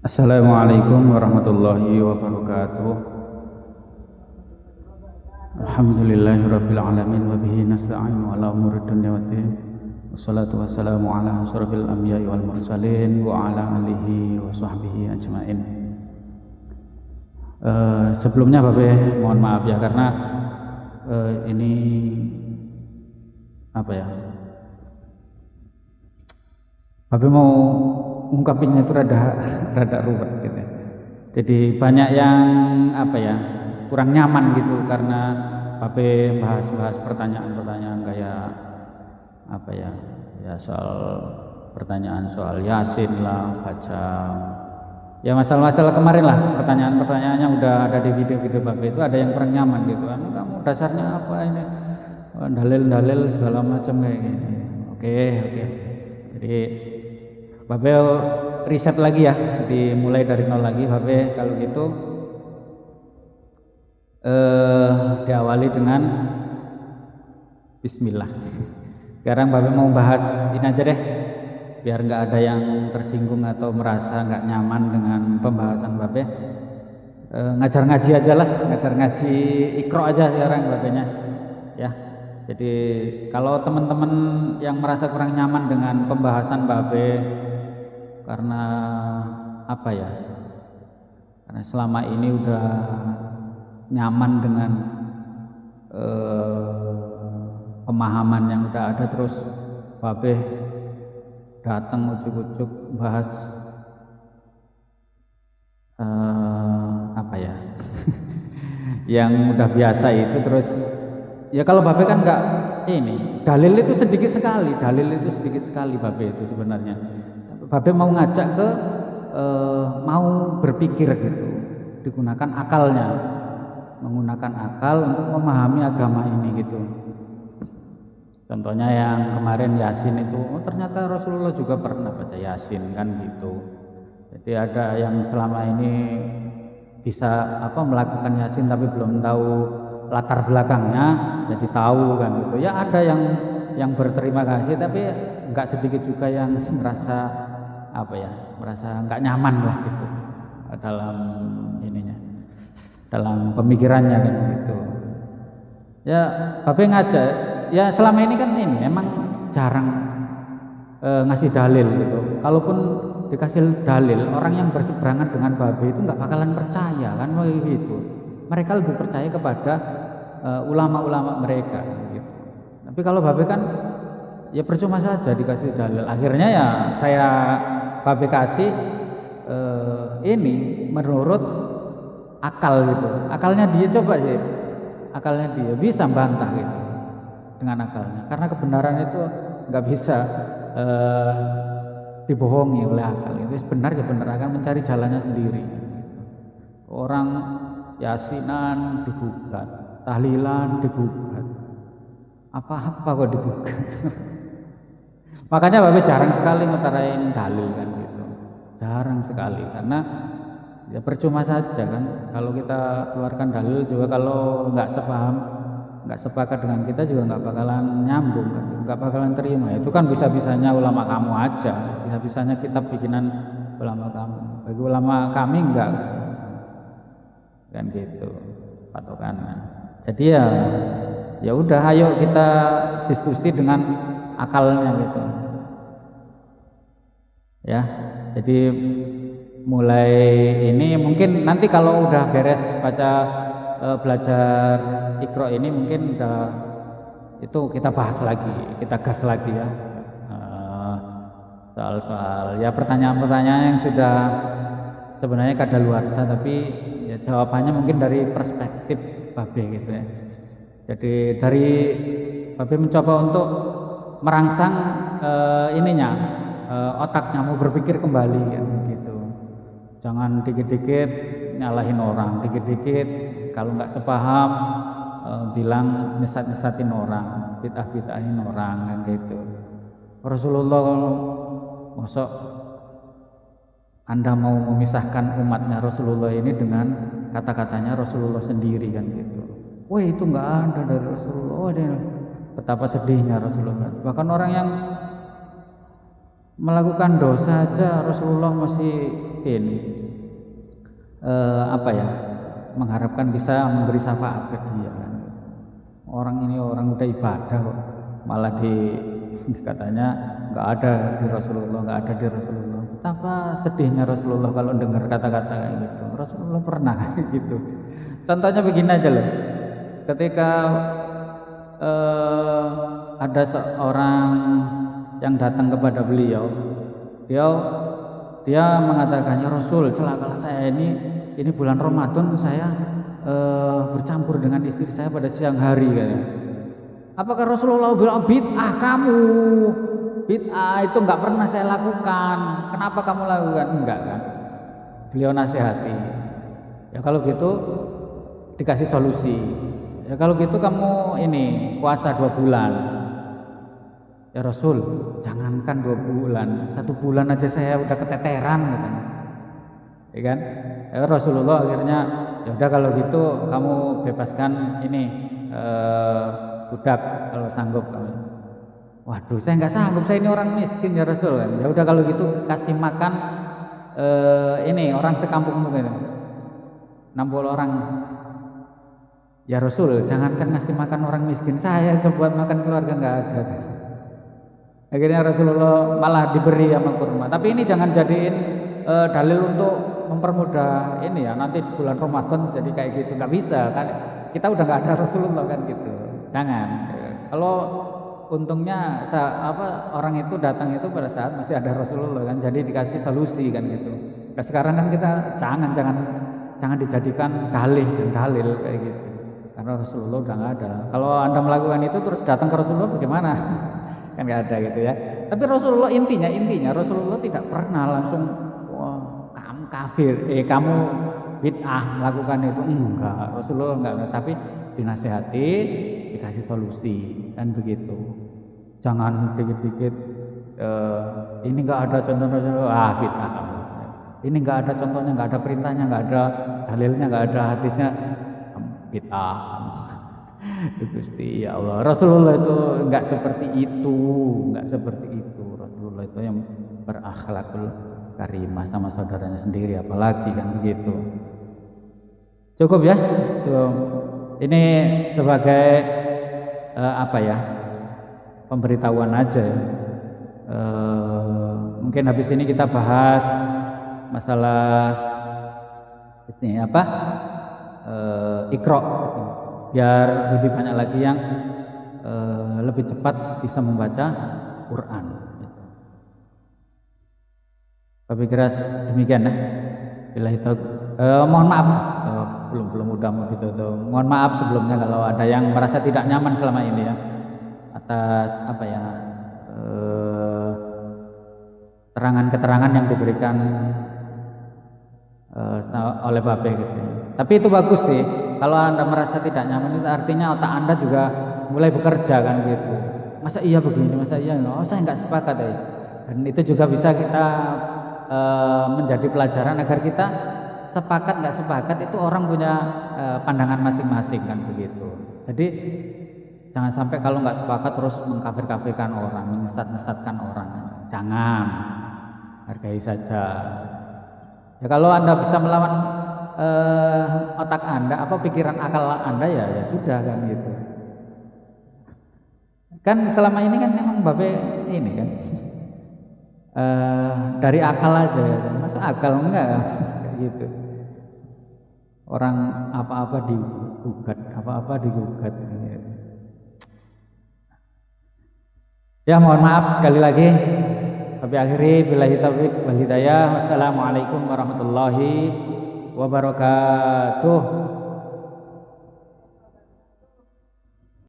Assalamualaikum warahmatullahi wabarakatuh. Alhamdulillahirabbil alamin wa bihi nasta'inu ala umuri dunya waddin. Wassalatu wassalamu ala asyrofil anbiya'i wal mursalin wa ala alihi wa sahbihi ajmain. Sebelumnya Babe mohon maaf ya karena ini apa ya? Babe mau ungkapinnya itu rada ruwet gitu. Jadi banyak yang apa ya? Kurang nyaman gitu karena Babe bahas-bahas pertanyaan-pertanyaan kayak apa ya? Ya soal pertanyaan soal Yasin lah, baca ya masalah-masalah kemarin lah, pertanyaan-pertanyaannya udah ada di video-video Babe itu ada yang kurang nyaman gitu kan. Kamu dasarnya apa ini? Dalil-dalil segala macam kayak gini. Oke. Jadi Babe riset lagi ya, dimulai dari nol lagi Babe kalau gitu diawali dengan Bismillah. Sekarang Babe mau bahas ini aja deh, biar nggak ada yang tersinggung atau merasa nggak nyaman dengan pembahasan Babe. Ngajar ngaji aja lah, ngajar ngaji Iqra aja sekarang Babenya ya. Jadi kalau teman-teman yang merasa kurang nyaman dengan pembahasan Babe karena apa ya? Karena selama ini udah nyaman dengan pemahaman yang udah ada, terus Babe datang ujuk-ujuk bahas apa ya? yang udah biasa itu, terus ya kalau Babe kan nggak ini, dalil itu sedikit sekali Babe itu sebenarnya. Babe mau ngajak ke mau berpikir gitu, digunakan akalnya, menggunakan akal untuk memahami agama ini gitu. Contohnya yang kemarin Yasin itu, oh ternyata Rasulullah juga pernah baca Yasin kan gitu. Jadi ada yang selama ini bisa apa melakukan Yasin tapi belum tahu latar belakangnya, jadi tahu kan gitu. Ya ada yang berterima kasih, tapi nggak sedikit juga yang merasa apa ya, merasa nggak nyaman lah gitu dalam ininya, dalam pemikirannya kan gitu. Ya Babe ngajak, ya selama ini kan ini emang jarang ngasih dalil gitu. Kalaupun dikasih dalil, orang yang berseberangan dengan Babe itu nggak bakalan percaya kan gitu. Mereka lebih percaya kepada ulama-ulama mereka gitu. Tapi kalau Babe kan ya percuma saja dikasih dalil. Akhirnya ya saya Babe kasih ini menurut akal gitu. Akalnya dia, coba sih, akalnya dia bisa bantah gitu dengan akalnya. Karena kebenaran itu nggak bisa dibohongi oleh akal. Itu benar ya benar, akan mencari jalannya sendiri. Orang Yasinan digugat, tahlilan digugat, apa-apa kok digugat. Makanya Babe jarang sekali ngutarain dalil kan gitu, jarang sekali, karena ya percuma saja kan kalau kita keluarkan dalil juga kalau nggak sepaham, nggak sepakat dengan kita juga nggak bakalan nyambung kan, nggak bakalan terima. Itu kan bisa-bisanya ulama kamu aja, bisa-bisanya kitab bikinan ulama kamu, bagi ulama kami enggak kan gitu patokannya. Jadi ya udah, ayo kita diskusi dengan akalnya gitu ya. Jadi mulai ini mungkin nanti kalau udah beres baca belajar Iqra ini mungkin udah itu kita bahas lagi, kita gas lagi ya soal-soal ya pertanyaan-pertanyaan yang sudah sebenarnya kadaluarsa, tapi ya jawabannya mungkin dari perspektif Babe gitu ya. Jadi dari Babe mencoba untuk merangsang ininya, otaknya mau berpikir kembali kan gitu. Jangan dikit-dikit nyalahin orang, dikit-dikit kalau nggak sepaham bilang nyesat-nyesatin orang, bid'ah-bid'ahin orang kan gitu. Rasulullah masuk Anda mau memisahkan umatnya Rasulullah ini dengan kata-katanya Rasulullah sendiri kan gitu. Wah itu nggak ada dari Rasulullah. Oh, betapa sedihnya Rasulullah. Bahkan orang yang melakukan dosa aja Rasulullah masih mungkin apa ya, mengharapkan bisa memberi syafaat ke dia kan. Orang ini orang udah ibadah kok, malah katanya nggak ada di Rasulullah, nggak ada di Rasulullah. Betapa sedihnya Rasulullah kalau dengar kata-kata kayak gitu. Rasulullah pernah kayak gitu. Contohnya begini aja loh, ketika ada seorang yang datang kepada beliau, dia mengatakan, ya Rasul, celakalah saya ini bulan Ramadan saya bercampur dengan istri saya pada siang hari katanya. Apakah Rasulullah bilang bid'ah kamu? Bid'ah itu nggak pernah saya lakukan. Kenapa kamu lakukan? Enggak kan? Beliau nasihati. Ya kalau gitu dikasih solusi. Ya kalau gitu kamu ini puasa 2 bulan. Ya Rasul, jangankan 2 bulan, 1 bulan aja saya udah keteteran katanya. Ya kan? Ya Rasulullah akhirnya, ya udah kalau gitu kamu bebaskan ini budak kalau sanggup. Waduh, saya nggak sanggup, saya ini orang miskin ya Rasul kan. Ya udah kalau gitu kasih makan ini orang sekampungmu gitu, 60 orang. Ya Rasul, jangankan ngasih makan orang miskin, saya coba buat makan keluarga nggak ada. Akhirnya Rasulullah malah diberi sama kurma. Tapi ini jangan jadiin dalil untuk mempermudah ini ya, nanti bulan Ramadan jadi kayak gitu, nggak bisa kan, kita udah nggak ada Rasulullah kan gitu. Jangan. Kalau untungnya orang itu datang itu pada saat masih ada Rasulullah kan, jadi dikasih solusi kan gitu. Nah, sekarang kan kita jangan dijadikan dalih dan dalil kayak gitu, karena Rasulullah udah nggak ada. Kalau Anda melakukan itu terus datang ke Rasulullah bagaimana? Kan nggak ada gitu ya. Tapi Rasulullah intinya Rasulullah tidak pernah langsung wah kamu kafir, kamu bid'ah melakukan itu, enggak. Rasulullah enggak, tapi dinasihati, dikasih solusi kan begitu. Jangan dikit-dikit ini enggak ada contoh Rasulullah, bid'ah kamu. Ini enggak ada contohnya, enggak ada perintahnya, enggak ada dalilnya, enggak ada hadisnya, bid'ah. Gusti ya Allah, Rasulullah itu enggak seperti itu, Rasulullah itu yang berakhlakul karimah sama saudaranya sendiri, apalagi kan begitu. Cukup ya, ini sebagai apa ya, pemberitahuan aja ya. Mungkin habis ini kita bahas masalah ini apa, Iqra, biar lebih banyak lagi yang lebih cepat bisa membaca Quran. Tapi kira demikian ya. Bila itu mohon maaf, belum udah mau ditutup. Mohon maaf sebelumnya kalau ada yang merasa tidak nyaman selama ini ya, atas apa ya, keterangan-keterangan yang diberikan oleh Babe gitu. Tapi itu bagus sih. Kalau Anda merasa tidak nyaman itu artinya otak Anda juga mulai bekerja kan gitu. Masa iya begini, masa iya, saya nggak sepakat ya. Dan itu juga bisa kita menjadi pelajaran agar kita sepakat nggak sepakat itu orang punya pandangan masing-masing kan begitu. Jadi jangan sampai kalau nggak sepakat terus mengkafir-kafirkan orang, menyesat-nyesatkan orang. Jangan, hargai saja. Ya kalau Anda bisa melawan otak Anda, pikiran akal Anda ya sudah kan gitu. Kan selama ini kan memang Babe ini kan dari akal aja, masa akal enggak kayak gitu. Orang apa-apa digugat, gitu. Ya mohon maaf sekali lagi. Tapi akhiri billahi taufiq wal hidayah. Wassalamualaikum warahmatullahi wabarakatuh.